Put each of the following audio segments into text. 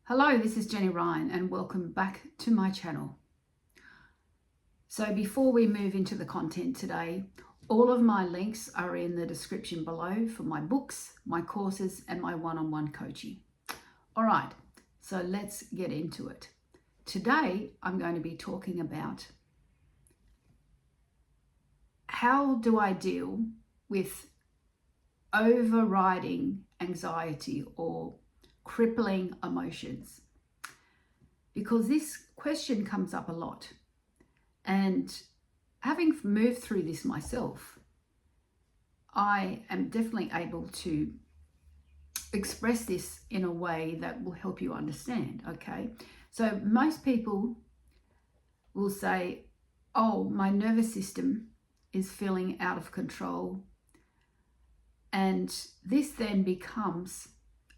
Hello, this is Jenny Ryan and welcome back to my channel. So before we move into the content today, all of my links are in the description below for my books, my courses and my one-on-one coaching. All right, so let's get into it. Today, I'm going to be talking about how do I deal with overriding anxiety or crippling emotions, because this question comes up a lot, and having moved through this myself, I am definitely able to express this in a way that will help you understand. Okay, so most people will say, oh, my nervous system is feeling out of control, and this then becomes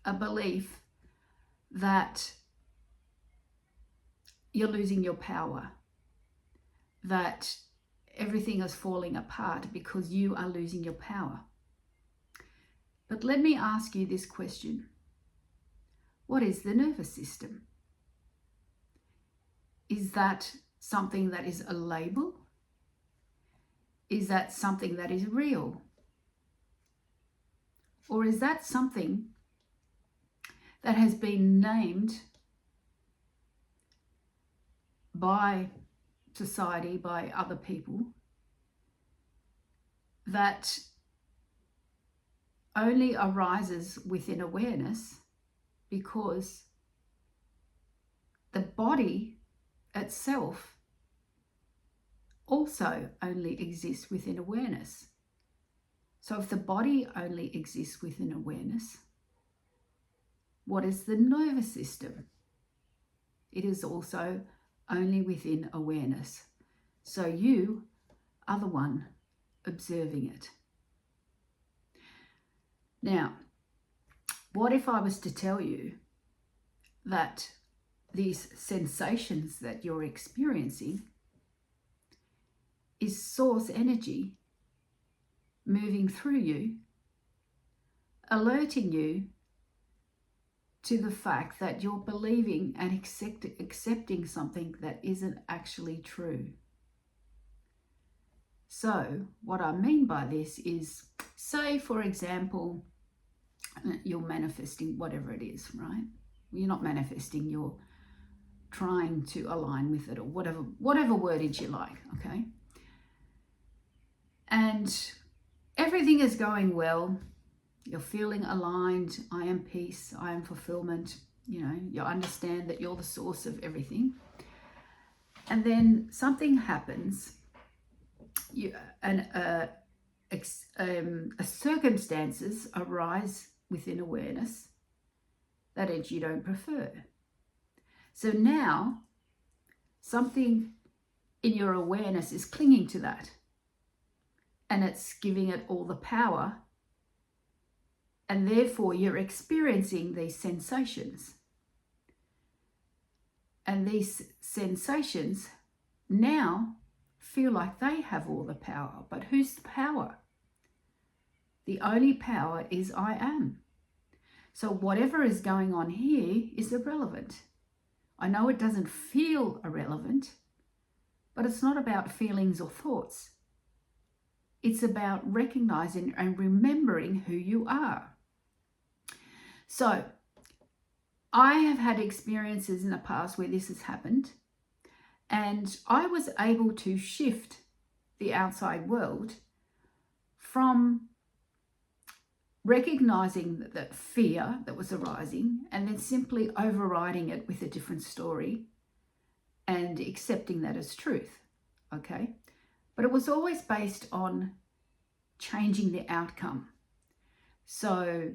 a belief that you're losing your power, that everything is falling apart because you are losing your power. But let me ask you this question. What is the nervous system? Is that something that is a label? Is that something that is real? Or is that something that has been named by society, by other people, that only arises within awareness because the body itself also only exists within awareness? So if the body only exists within awareness, what is the nervous system? It is also only within awareness. So you are the one observing it. Now, what if I was to tell you that these sensations that you're experiencing is source energy moving through you, alerting you to the fact that you're believing and accepting something that isn't actually true? So what I mean by this is, say for example, you're manifesting whatever it is, right? You're not manifesting, you're trying to align with it, or whatever wordage you like, okay? And everything is going well. You're feeling aligned. I am peace. I am fulfillment. You understand that you're the source of everything. And then something happens. Circumstances arise within awareness that you don't prefer. So now something in your awareness is clinging to that, and it's giving it all the power. And therefore, you're experiencing these sensations. And these sensations now feel like they have all the power. But who's the power? The only power is I am. So whatever is going on here is irrelevant. I know it doesn't feel irrelevant, but it's not about feelings or thoughts. It's about recognizing and remembering who you are. So I have had experiences in the past where this has happened, and I was able to shift the outside world from recognizing that fear that was arising and then simply overriding it with a different story and accepting that as truth, okay? But it was always based on changing the outcome. So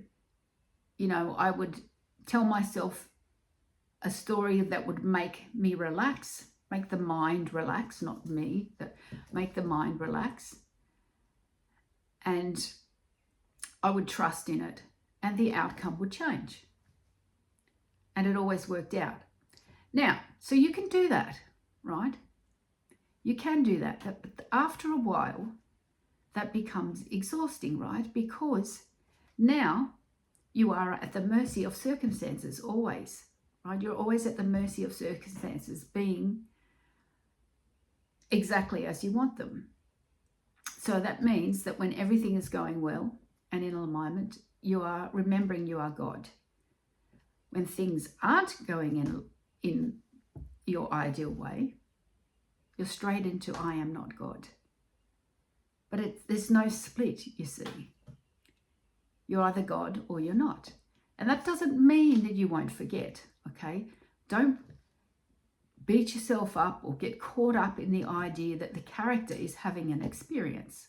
I would tell myself a story that would make me relax, make the mind relax, not me, but make the mind relax. And I would trust in it, and the outcome would change. And it always worked out. Now, so you can do that, right? You can do that. But after a while, that becomes exhausting, right? Because now you are at the mercy of circumstances always, right? You're always at the mercy of circumstances being exactly as you want them. So that means that when everything is going well and in alignment, you are remembering you are God. When things aren't going in your ideal way, you're straight into I am not God. But there's no split, you see. You're either God or you're not. And that doesn't mean that you won't forget, okay? Don't beat yourself up or get caught up in the idea that the character is having an experience.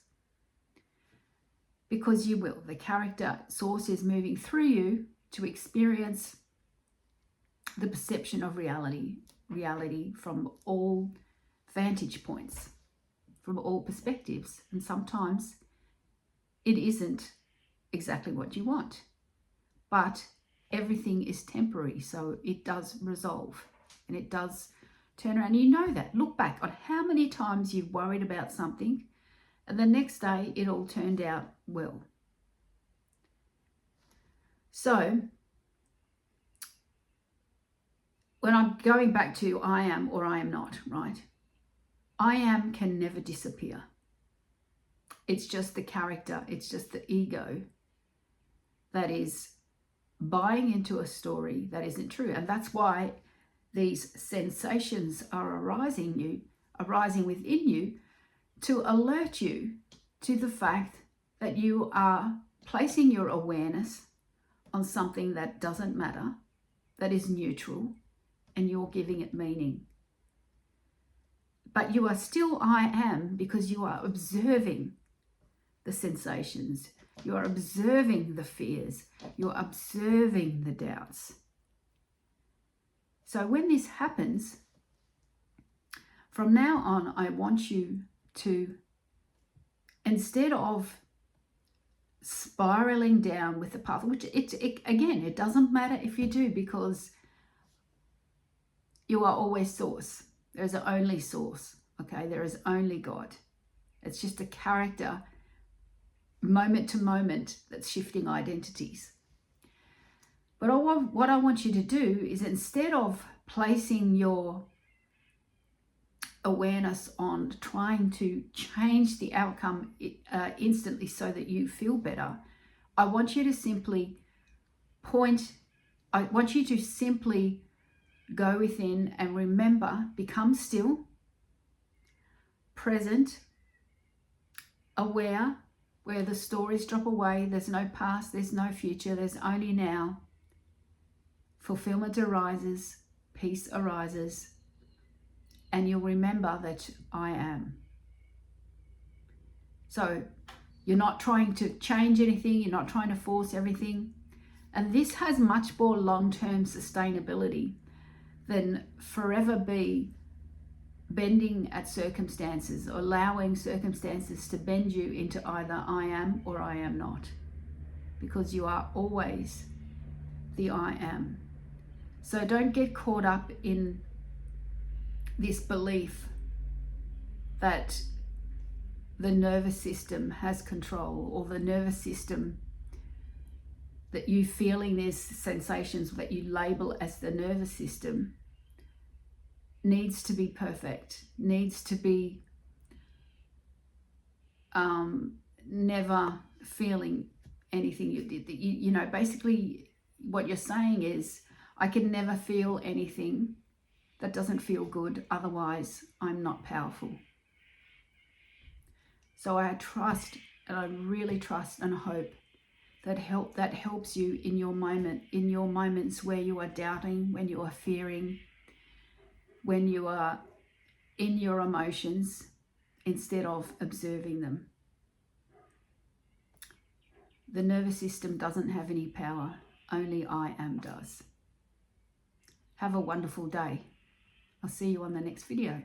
Because you will. The character source is moving through you to experience the perception of reality from all vantage points, from all perspectives. And sometimes it isn't exactly what you want. But everything is temporary, so it does resolve and it does turn around. You know that. Look back on how many times you've worried about something and the next day it all turned out well. So when I'm going back to I am or I am not, right? I am can never disappear. It's just the character, it's just the ego that is buying into a story that isn't true. And that's why these sensations are arising within you to alert you to the fact that you are placing your awareness on something that doesn't matter, that is neutral, and you're giving it meaning. But you are still I am because you are observing the sensations. You are observing the fears. You're observing the doubts. So when this happens, from now on, I want you to, instead of spiraling down with the path, which again, it doesn't matter if you do, because you are always source. There is only source, okay? There is only God. It's just a character, moment to moment, that's shifting identities. But what I want you to do is, instead of placing your awareness on trying to change the outcome instantly so that you feel better, I want you to simply go within and remember, become still, present, aware, where the stories drop away. There's no past, there's no future, there's only now. Fulfillment arises, peace arises, and you'll remember that I am. So you're not trying to change anything, you're not trying to force everything. And this has much more long-term sustainability than forever be bending at circumstances, or allowing circumstances to bend you into either I am or I am not. Because you are always the I am. So don't get caught up in this belief that the nervous system has control, or the nervous system, that you feeling these sensations that you label as the nervous system, needs to be perfect, needs to be never feeling anything. You know, basically what you're saying is, I can never feel anything that doesn't feel good, otherwise I'm not powerful. So I trust, and I really trust and hope that helps you in your moments where you are doubting, when you are fearing, when you are in your emotions instead of observing them. The nervous system doesn't have any power, only I am does. Have a wonderful day. I'll see you on the next video.